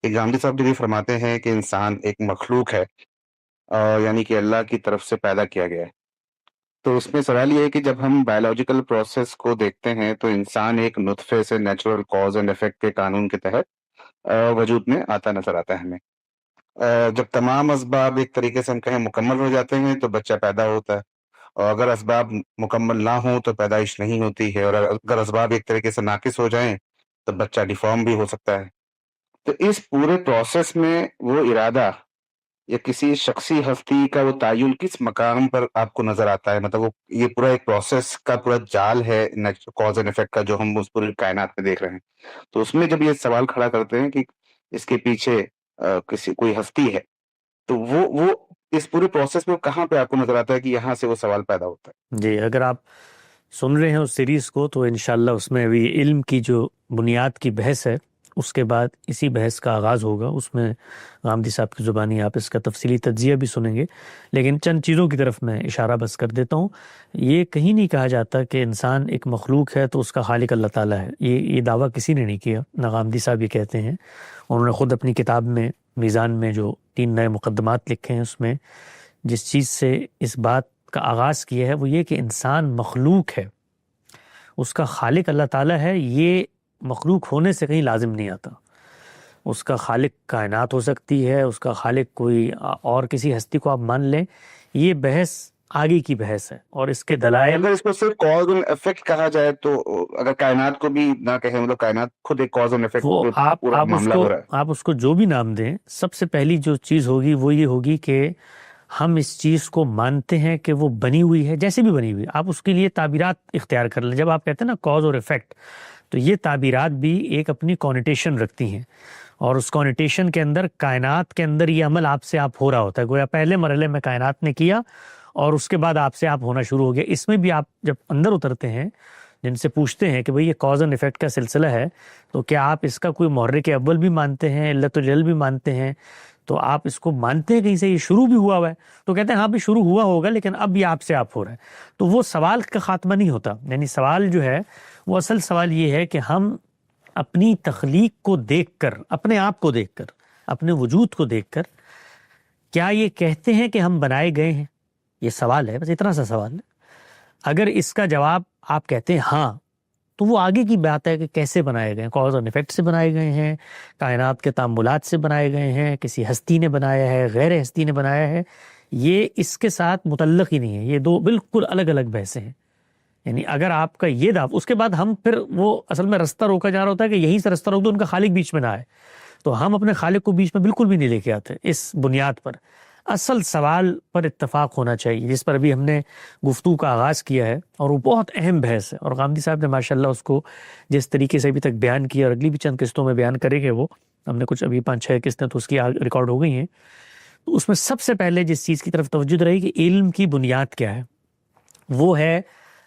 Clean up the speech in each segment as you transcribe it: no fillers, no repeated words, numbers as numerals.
کہ گاندھی صاحب جو یہ فرماتے ہیں کہ انسان ایک مخلوق ہے، یعنی کہ اللہ کی طرف سے پیدا کیا گیا ہے۔ تو اس میں سوال یہ ہے کہ جب ہم بایولوجیکل پروسیس کو دیکھتے ہیں تو انسان ایک نطفے سے نیچرل کاز اینڈ افیکٹ کے قانون کے تحت وجود میں آتا نظر آتا ہے ہمیں۔ جب تمام اسباب ایک طریقے سے ہم کہیں مکمل ہو جاتے ہیں تو بچہ پیدا ہوتا ہے، اور اگر اسباب مکمل نہ ہوں تو پیدائش نہیں ہوتی ہے، اور اگر اسباب ایک طریقے سے ناقص ہو جائیں تو بچہ ڈیفارم بھی ہو سکتا ہے۔ تو اس پورے پروسیس میں وہ ارادہ یا کسی شخصی ہستی کا وہ تعین کس مقام پر آپ کو نظر آتا ہے؟ مطلب وہ یہ پورا ایک پروسیس کا پورا جال ہے کاز اینڈ افیکٹ کا، جو ہم اس پوری کائنات میں دیکھ رہے ہیں، تو اس میں جب یہ سوال کھڑا کرتے ہیں کہ اس کے پیچھے کسی کوئی ہستی ہے، تو وہ اس پورے پروسیس میں کہاں پہ آپ کو نظر آتا ہے کہ یہاں سے وہ سوال پیدا ہوتا ہے؟ جی، اگر آپ سن رہے ہیں اس سیریز کو تو انشاءاللہ اس میں ابھی علم کی جو بنیاد کی بحث ہے، اس کے بعد اسی بحث کا آغاز ہوگا۔ اس میں غامدی صاحب کی زبانی آپ اس کا تفصیلی تجزیہ بھی سنیں گے، لیکن چند چیزوں کی طرف میں اشارہ بس کر دیتا ہوں۔ یہ کہیں نہیں کہا جاتا کہ انسان ایک مخلوق ہے تو اس کا خالق اللہ تعالیٰ ہے، یہ دعویٰ کسی نے نہیں کیا، نہ غامدی صاحب یہ کہتے ہیں۔ انہوں نے خود اپنی کتاب میں میزان میں جو 3 نئے مقدمات لکھے ہیں، اس میں جس چیز سے اس بات کا آغاز کیا ہے وہ یہ کہ انسان مخلوق ہے، اس کا خالق اللہ تعالیٰ ہے، یہ مخلوق ہونے سے کہیں لازم نہیں آتا۔ اس کا خالق کائنات ہو سکتی ہے، اس کا خالق کوئی اور کسی ہستی کو آپ مان لیں، یہ بحث آگے کی بحث ہے، اور اس کے دلائل اگر اس کو صرف کاز اینڈ افیکٹ کہا جائے تو اگر کائنات کو بھی نہ کہیں، مطلب کائنات خود ایک کاز اینڈ افیکٹ وہ پہ پورا معاملہ ہو رہا ہے۔ آپ اس کو جو بھی نام دیں، سب سے پہلی جو چیز ہوگی وہ یہ ہوگی کہ ہم اس چیز کو مانتے ہیں کہ وہ بنی ہوئی ہے، جیسے بھی بنی ہوئی ہے۔ آپ اس کے لیے تعبیرات اختیار کر لیں۔ جب آپ کہتے ہیں نا کاز اور افیکٹ، تو یہ تعبیرات بھی ایک اپنی کونیٹیشن رکھتی ہیں، اور اس کونیٹیشن کے اندر کائنات کے اندر یہ عمل آپ سے آپ ہو رہا ہوتا ہے، گویا پہلے مرحلے میں کائنات نے کیا اور اس کے بعد آپ سے آپ ہونا شروع ہو گیا۔ اس میں بھی آپ جب اندر اترتے ہیں، جن سے پوچھتے ہیں کہ بھئی یہ کاز اینڈ افیکٹ کا سلسلہ ہے، تو کیا آپ اس کا کوئی محرک اول بھی مانتے ہیں، علت الجل بھی مانتے ہیں؟ تو آپ اس کو مانتے ہیں کہیں سے یہ شروع بھی ہوا ہے؟ تو کہتے ہیں ہاں بھی شروع ہوا ہوگا، لیکن اب یہ آپ سے آپ ہو رہا ہے۔ تو وہ سوال کا خاتمہ نہیں ہوتا، یعنی سوال جو ہے وہ اصل سوال یہ ہے کہ ہم اپنی تخلیق کو دیکھ کر، اپنے آپ کو دیکھ کر، اپنے وجود کو دیکھ کر کیا یہ کہتے ہیں کہ ہم بنائے گئے ہیں؟ یہ سوال ہے، بس اتنا سا سوال ہے۔ اگر اس کا جواب آپ کہتے ہیں ہاں، تو وہ آگے کی بات ہے کہ کیسے بنائے گئے ہیں، کاز اور افیکٹ سے بنائے گئے ہیں، کائنات کے تعاملات سے بنائے گئے ہیں، کسی ہستی نے بنایا ہے، غیر ہستی نے بنایا ہے، یہ اس کے ساتھ متعلق ہی نہیں ہے۔ یہ دو بالکل الگ الگ بحثیں ہیں۔ یعنی اگر آپ کا یہ دعویٰ، اس کے بعد ہم پھر وہ اصل میں رستہ روکا جا رہا ہوتا ہے کہ یہیں سے رستہ روک دو، ان کا خالق بیچ میں نہ آئے، تو ہم اپنے خالق کو بیچ میں بالکل بھی نہیں لے کے آتے۔ اس بنیاد پر اصل سوال پر اتفاق ہونا چاہیے، جس پر ابھی ہم نے گفتگو کا آغاز کیا ہے، اور وہ بہت اہم بحث ہے، اور غامدی صاحب نے ماشاءاللہ اس کو جس طریقے سے ابھی تک بیان کیا، اور اگلی بھی چند قسطوں میں بیان کریں گے، وہ ہم نے کچھ ابھی 5-6 قسطیں تو اس کی ریکارڈ ہو گئی ہیں۔ تو اس میں سب سے پہلے جس چیز کی طرف توجہ رہی کہ علم کی بنیاد کیا ہے، وہ ہے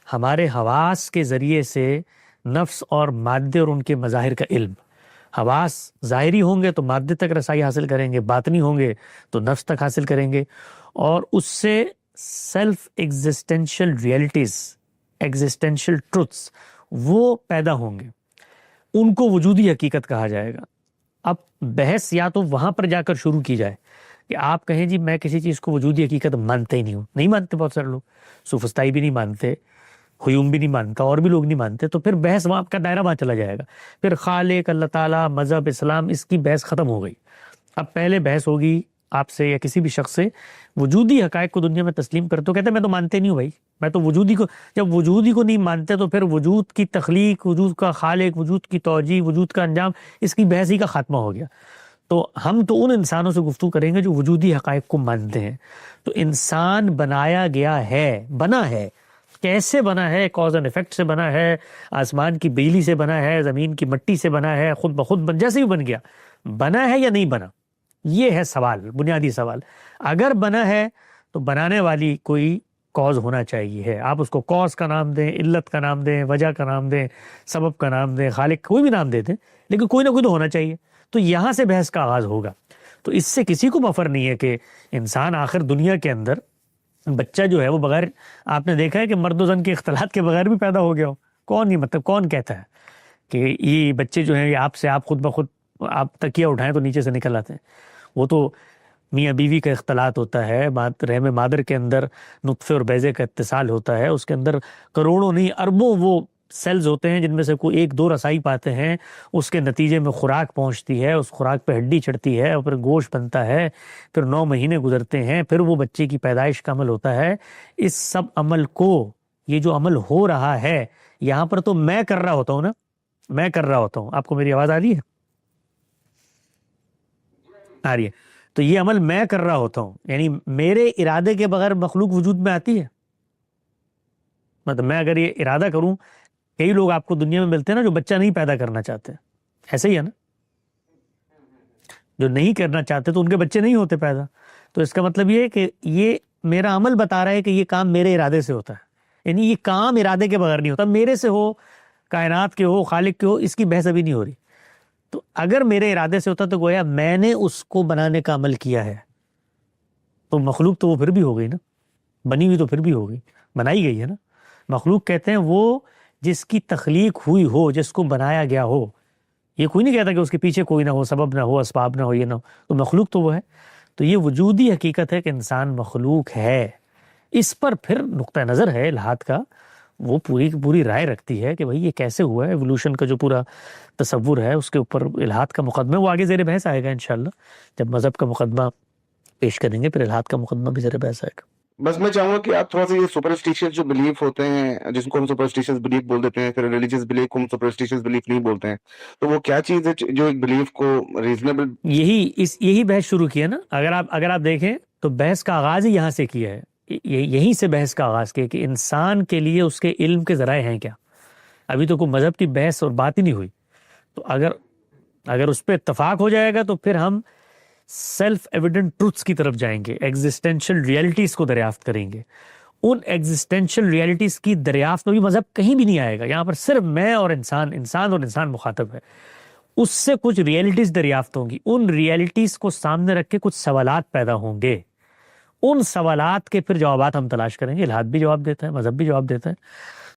ہمارے حواس کے ذریعے سے نفس اور مادے اور ان کے مظاہر کا علم۔ حواس ظاہری ہوں گے تو مادے تک رسائی حاصل کریں گے، باطنی ہوں گے تو نفس تک حاصل کریں گے، اور اس سے سیلف ایگزسٹینشل ریئلٹیز، ایگزسٹینشل ٹروتھس وہ پیدا ہوں گے، ان کو وجودی حقیقت کہا جائے گا۔ اب بحث یا تو وہاں پر جا کر شروع کی جائے کہ آپ کہیں جی میں کسی چیز کو وجودی حقیقت مانتے ہی نہیں ہوں، نہیں مانتے بہت سارے لوگ، سوفسطائی بھی نہیں مانتے، ہیوم بھی نہیں مانتا، اور بھی لوگ نہیں مانتے، تو پھر بحث وہاں کا دائرہ وہاں چلا جائے گا، پھر خالق، اللہ تعالیٰ، مذہب، اسلام، اس کی بحث ختم ہو گئی۔ اب پہلے بحث ہوگی آپ سے یا کسی بھی شخص سے وجودی حقائق کو دنیا میں تسلیم کرتے تو کہتے ہیں میں تو مانتے نہیں ہوں بھائی، میں تو وجودی کو، جب وجودی کو نہیں مانتے تو پھر وجود کی تخلیق، وجود کا خالق، وجود کی توجیہ، وجود کا انجام، اس کی بحث ہی کا خاتمہ ہو گیا۔ تو ہم تو ان انسانوں سے گفتگو کریں گے جو وجودی حقائق کو مانتے ہیں۔ تو انسان بنایا گیا ہے، بنا ہے، کیسے بنا ہے؟ کاز اینڈ افیکٹ سے بنا ہے، آسمان کی بجلی سے بنا ہے، زمین کی مٹی سے بنا ہے، خود بخود جیسے بھی بن گیا، بنا ہے یا نہیں بنا؟ یہ ہے سوال، بنیادی سوال۔ اگر بنا ہے تو بنانے والی کوئی کاز ہونا چاہیے ہے، آپ اس کو کاز کا نام دیں، علت کا نام دیں، وجہ کا نام دیں، سبب کا نام دیں، خالق کوئی بھی نام دے دیں، لیکن کوئی نہ کوئی تو ہونا چاہیے۔ تو یہاں سے بحث کا آغاز ہوگا۔ تو اس سے کسی کو مفر نہیں ہے کہ انسان آخر دنیا کے اندر بچہ جو ہے وہ بغیر، آپ نے دیکھا ہے کہ مرد و زن کے اختلاط کے بغیر بھی پیدا ہو گیا ہو؟ کون، یہ مطلب کون کہتا ہے کہ یہ بچے جو ہیں یہ آپ سے آپ خود بخود آپ تکیہ اٹھائیں تو نیچے سے نکل آتے ہیں. وہ تو میاں بیوی کا اختلاط ہوتا ہے، رحم مادر کے اندر نطفے اور بیضے کا اتصال ہوتا ہے، اس کے اندر کروڑوں نہیں اربوں وہ سیلز ہوتے ہیں جن میں سے کوئی ایک دو رسائی پاتے ہیں، اس کے نتیجے میں خوراک پہنچتی ہے، اس خوراک پہ ہڈی چڑھتی ہے اور پھر گوشت بنتا ہے، پھر 9 مہینے گزرتے ہیں، پھر وہ بچے کی پیدائش کا عمل ہوتا ہے. اس سب عمل کو، یہ جو عمل ہو رہا ہے یہاں پر تو میں کر رہا ہوتا ہوں نا، میں کر رہا ہوتا ہوں. آپ کو میری آواز آ رہی ہے؟ آ رہی ہے. تو یہ عمل میں کر رہا ہوتا ہوں، یعنی میرے ارادے کے بغیر مخلوق وجود میں آتی ہے. مطلب میں اگر یہ ارادہ کروں، کئی لوگ آپ کو دنیا میں ملتے ہیں نا جو بچہ نہیں پیدا کرنا چاہتے، ایسے ہی ہے نا، جو نہیں کرنا چاہتے تو ان کے بچے نہیں ہوتے پیدا. تو اس کا مطلب یہ ہے کہ یہ میرا عمل بتا رہا ہے کہ یہ کام میرے ارادے سے ہوتا ہے، یعنی یہ کام ارادے کے بغیر نہیں ہوتا، میرے سے ہو، کائنات کے ہو، خالق کے ہو، اس کی بحث ابھی نہیں ہو رہی. تو اگر میرے ارادے سے ہوتا تو گویا میں نے اس کو بنانے کا عمل کیا ہے، تو مخلوق تو وہ پھر بھی ہو گئی نا، بنی ہوئی تو پھر بھی ہو گئی، بنائی گئی ہے نا. مخلوق کہتے ہیں وہ جس کی تخلیق ہوئی ہو، جس کو بنایا گیا ہو. یہ کوئی نہیں کہتا کہ اس کے پیچھے کوئی نہ ہو، سبب نہ ہو، اسباب نہ ہو، یہ نہ ہو، تو مخلوق تو وہ ہے. تو یہ وجودی حقیقت ہے کہ انسان مخلوق ہے. اس پر پھر نقطہ نظر ہے الہاد کا، وہ پوری کی پوری رائے رکھتی ہے کہ بھئی یہ کیسے ہوا ہے. ایوولوشن کا جو پورا تصور ہے اس کے اوپر الہاد کا مقدمہ، وہ آگے زیر بحث آئے گا انشاءاللہ. جب مذہب کا مقدمہ پیش کریں گے پھر الہاد کا مقدمہ بھی زیر بحث آئے گا. بس میں چاہوں گا کہ آپ تھوڑا سا یہ سپرسٹیشیس جو بلیف ہوتے ہیں، جس کو ہم سپرسٹیشیس بلیف بول دیتے ہیں، پھر ریلیجیس بلیف کو ہم سپرسٹیشیس بلیف نہیں بولتے ہیں، تو وہ کیا چیز ہے جو ایک بلیف کو ریزنیبل؟ یہی بحث شروع کی ہے نا. اگر آپ دیکھیں تو بحث کا آغاز ہی یہاں سے کیا ہے، یہیں سے بحث کا آغاز کیا کہ انسان کے لیے اس کے علم کے ذرائع ہیں کیا. ابھی تو کوئی مذہب کی بحث اور بات ہی نہیں ہوئی. تو اگر اس پہ اتفاق ہو جائے گا تو پھر ہم سیلف ایویڈنٹ ٹروتھس کی طرف جائیں گے، ایگزسٹینشل ریئلٹیز کو دریافت کریں گے. ان ایگزسٹینشل ریئلٹیز کی دریافت میں بھی مذہب کہیں بھی نہیں آئے گا. یہاں پر صرف میں اور انسان اور انسان مخاطب ہے. اس سے کچھ ریئلٹیز دریافت ہوں گی، ان ریئلٹیز کو سامنے رکھ کے کچھ سوالات پیدا ہوں گے. ان سوالات کے پھر جوابات ہم تلاش کریں گے. الہاد بھی جواب دیتا ہے، مذہب بھی جواب دیتا ہے.